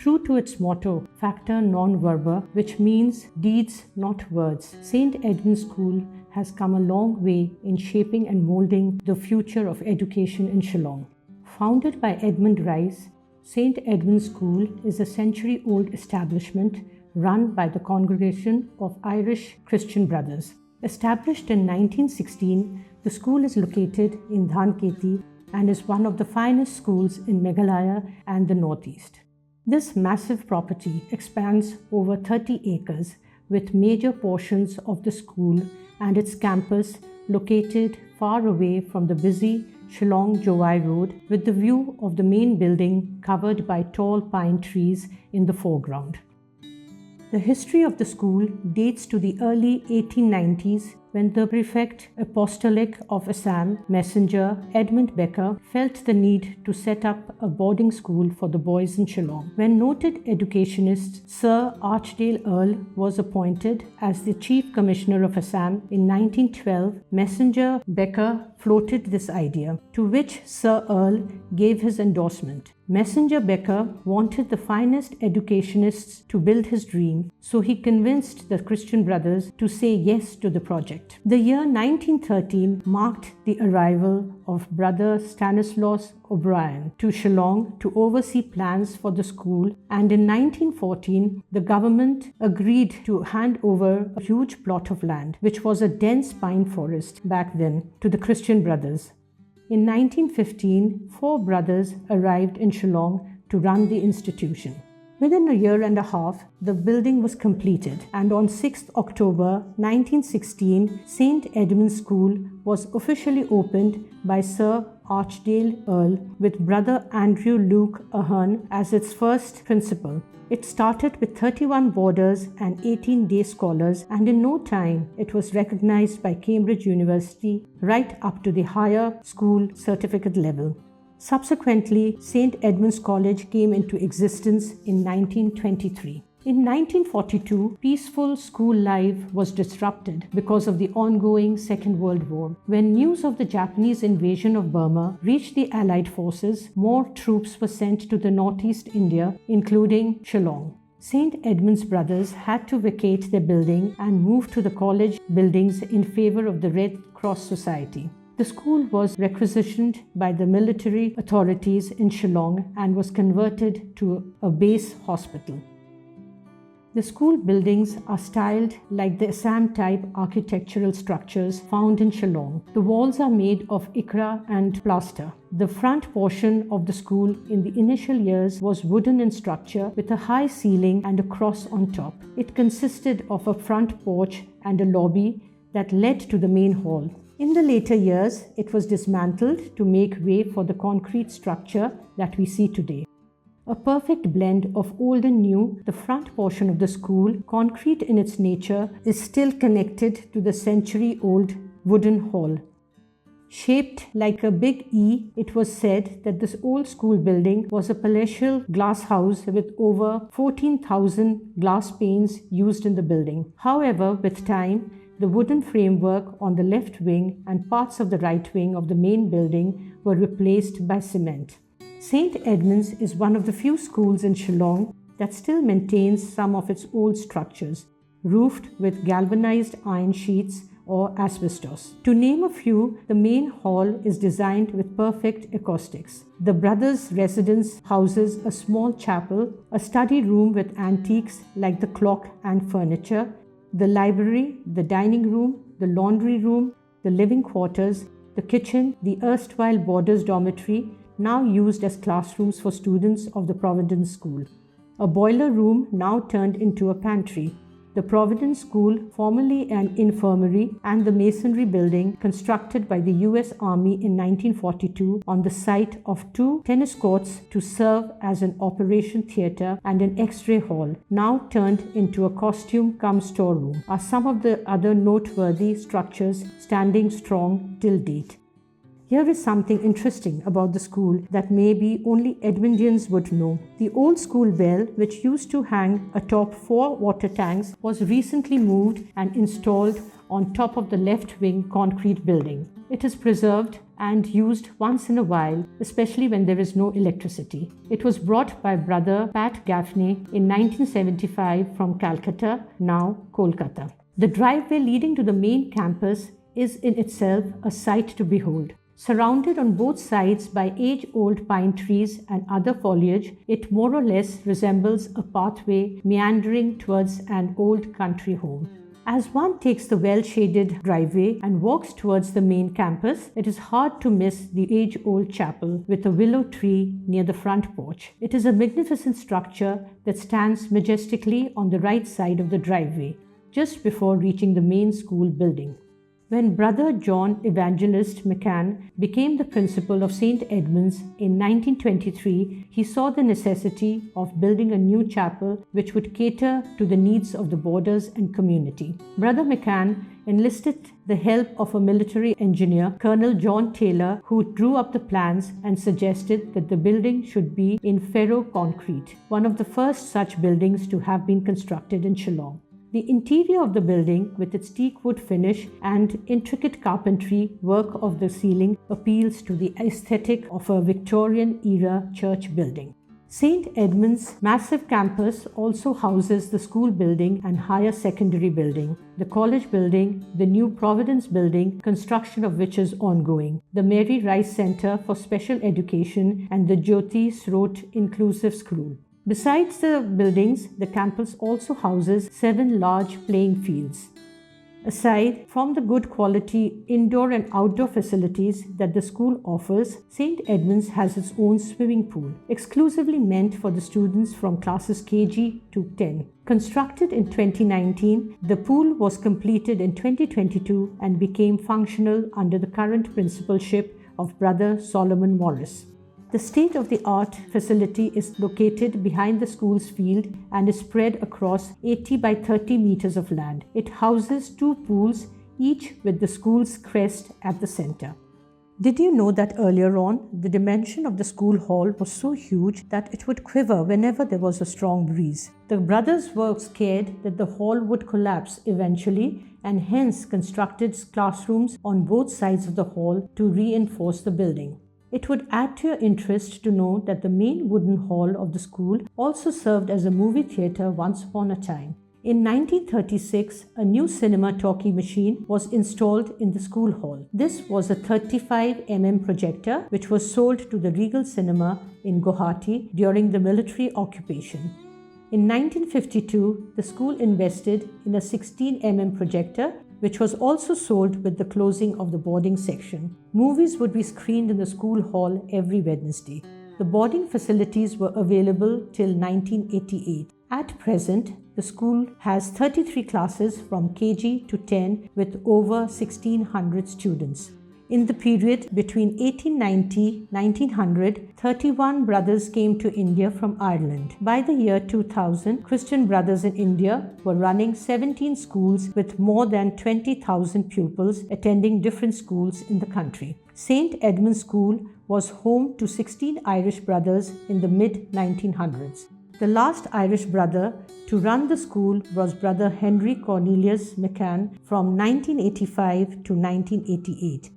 True to its motto, Facta Non-Verba, which means deeds, not words, St. Edmund's School has come a long way in shaping and moulding the future of education in Shillong. Founded by Edmund Rice, St. Edmund's School is a century-old establishment run by the Congregation of Irish Christian Brothers. Established in 1916, the school is located in Dhankheti and is one of the finest schools in Meghalaya and the Northeast. This massive property expands over 30 acres with major portions of the school and its campus located far away from the busy Shillong Jowai Road with the view of the main building covered by tall pine trees in the foreground. The history of the school dates to the early 1890s when the Prefect Apostolic of Assam, Messenger Edmund Becker, felt the need to set up a boarding school for the boys in Shillong. When noted educationist Sir Archdale Earl was appointed as the Chief Commissioner of Assam in 1912, Messenger Becker floated this idea, to which Sir Earl gave his endorsement. Messenger Becker wanted the finest educationists to build his dream, so he convinced the Christian Brothers to say yes to the project. The year 1913 marked the arrival of Brother Stanislaus O'Brien to Shillong to oversee plans for the school, and in 1914 the government agreed to hand over a huge plot of land, which was a dense pine forest back then, to the Christian Brothers. In 1915, 4 brothers arrived in Shillong to run the institution. Within a year and a half, the building was completed, and on 6th October 1916, St. Edmund's School was officially opened by Sir Archdale Earl with Brother Andrew Luke Ahern as its first principal. It started with 31 boarders and 18 day scholars, and in no time it was recognized by Cambridge University right up to the higher school certificate level. Subsequently, St. Edmund's College came into existence in 1923. In 1942, peaceful school life was disrupted because of the ongoing Second World War. When news of the Japanese invasion of Burma reached the Allied forces, more troops were sent to the northeast India, including Shillong. St. Edmund's Brothers had to vacate their building and move to the college buildings in favor of the Red Cross Society. The school was requisitioned by the military authorities in Shillong and was converted to a base hospital. The school buildings are styled like the Assam-type architectural structures found in Shillong. The walls are made of ikra and plaster. The front portion of the school in the initial years was wooden in structure with a high ceiling and a cross on top. It consisted of a front porch and a lobby that led to the main hall. In the later years, it was dismantled to make way for the concrete structure that we see today. A perfect blend of old and new, the front portion of the school, concrete in its nature, is still connected to the century-old wooden hall. Shaped like a big E, it was said that this old school building was a palatial glass house with over 14,000 glass panes used in the building. However, with time, the wooden framework on the left wing and parts of the right wing of the main building were replaced by cement. St. Edmund's is one of the few schools in Shillong that still maintains some of its old structures, roofed with galvanized iron sheets or asbestos. To name a few, the main hall is designed with perfect acoustics. The brothers' residence houses a small chapel, a study room with antiques like the clock and furniture, the library, the dining room, the laundry room, the living quarters, the kitchen, the erstwhile boarders' dormitory, now used as classrooms for students of the Providence School. A boiler room now turned into a pantry. The Providence School, formerly an infirmary, and the masonry building constructed by the US Army in 1942 on the site of 2 tennis courts to serve as an operation theatre and an X-ray hall, now turned into a costume-cum-storeroom, are some of the other noteworthy structures standing strong till date. Here is something interesting about the school that maybe only Edmundians would know. The old school bell, which used to hang atop 4 water tanks, was recently moved and installed on top of the left wing concrete building. It is preserved and used once in a while, especially when there is no electricity. It was brought by Brother Pat Gaffney in 1975 from Calcutta, now Kolkata. The driveway leading to the main campus is in itself a sight to behold. Surrounded on both sides by age-old pine trees and other foliage, it more or less resembles a pathway meandering towards an old country home. As one takes the well-shaded driveway and walks towards the main campus, it is hard to miss the age-old chapel with a willow tree near the front porch. It is a magnificent structure that stands majestically on the right side of the driveway, just before reaching the main school building. When Brother John Evangelist McCann became the principal of St. Edmund's in 1923, he saw the necessity of building a new chapel which would cater to the needs of the boarders and community. Brother McCann enlisted the help of a military engineer, Colonel John Taylor, who drew up the plans and suggested that the building should be in ferro concrete, one of the first such buildings to have been constructed in Shillong. The interior of the building, with its teak wood finish and intricate carpentry work of the ceiling, appeals to the aesthetic of a Victorian-era church building. St. Edmund's massive campus also houses the school building and higher secondary building, the college building, the new Providence building, construction of which is ongoing, the Mary Rice Center for Special Education, and the Jyoti Sroat Inclusive School. Besides the buildings, the campus also houses 7 large playing fields. Aside from the good quality indoor and outdoor facilities that the school offers, St. Edmund's has its own swimming pool, exclusively meant for the students from classes KG to 10. Constructed in 2019, the pool was completed in 2022 and became functional under the current principalship of Brother Solomon Morris. The state-of-the-art facility is located behind the school's field and is spread across 80 by 30 meters of land. It houses 2 pools, each with the school's crest at the center. Did you know that earlier on, the dimension of the school hall was so huge that it would quiver whenever there was a strong breeze? The brothers were scared that the hall would collapse eventually and hence constructed classrooms on both sides of the hall to reinforce the building. It would add to your interest to know that the main wooden hall of the school also served as a movie theatre once upon a time. In 1936, a new cinema talkie machine was installed in the school hall. This was a 35mm projector which was sold to the Regal Cinema in Guwahati during the military occupation. In 1952, the school invested in a 16mm projector which was also sold with the closing of the boarding section. Movies would be screened in the school hall every Wednesday. The boarding facilities were available till 1988. At present, the school has 33 classes from KG to 10 with over 1,600 students. In the period between 1890-1900, 31 brothers came to India from Ireland. By the year 2000, Christian Brothers in India were running 17 schools with more than 20,000 pupils attending different schools in the country. St. Edmund's School was home to 16 Irish brothers in the mid-1900s. The last Irish brother to run the school was Brother Henry Cornelius McCann from 1985 to 1988.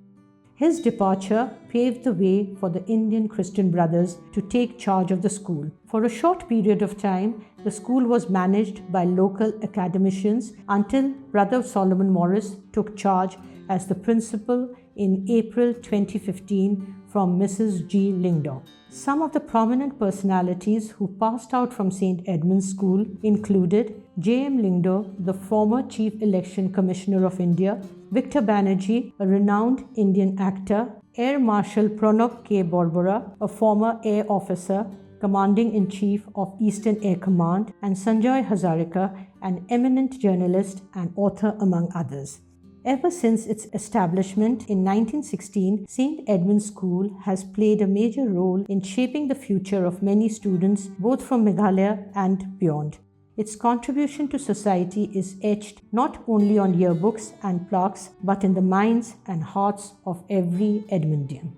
His departure paved the way for the Indian Christian Brothers to take charge of the school. For a short period of time, the school was managed by local academicians until Brother Solomon Morris took charge as the principal in April 2015 from Mrs. G. Lingdon. Some of the prominent personalities who passed out from St. Edmund's School included J. M. Lingdon, the former Chief Election Commissioner of India, Victor Banerjee, a renowned Indian actor, Air Marshal Pranab K. Borbora, a former air officer, Commanding-in-Chief of Eastern Air Command, and Sanjay Hazarika, an eminent journalist and author among others. Ever since its establishment in 1916, St. Edmund's School has played a major role in shaping the future of many students both from Meghalaya and beyond. Its contribution to society is etched not only on yearbooks and plaques but in the minds and hearts of every Edmundian.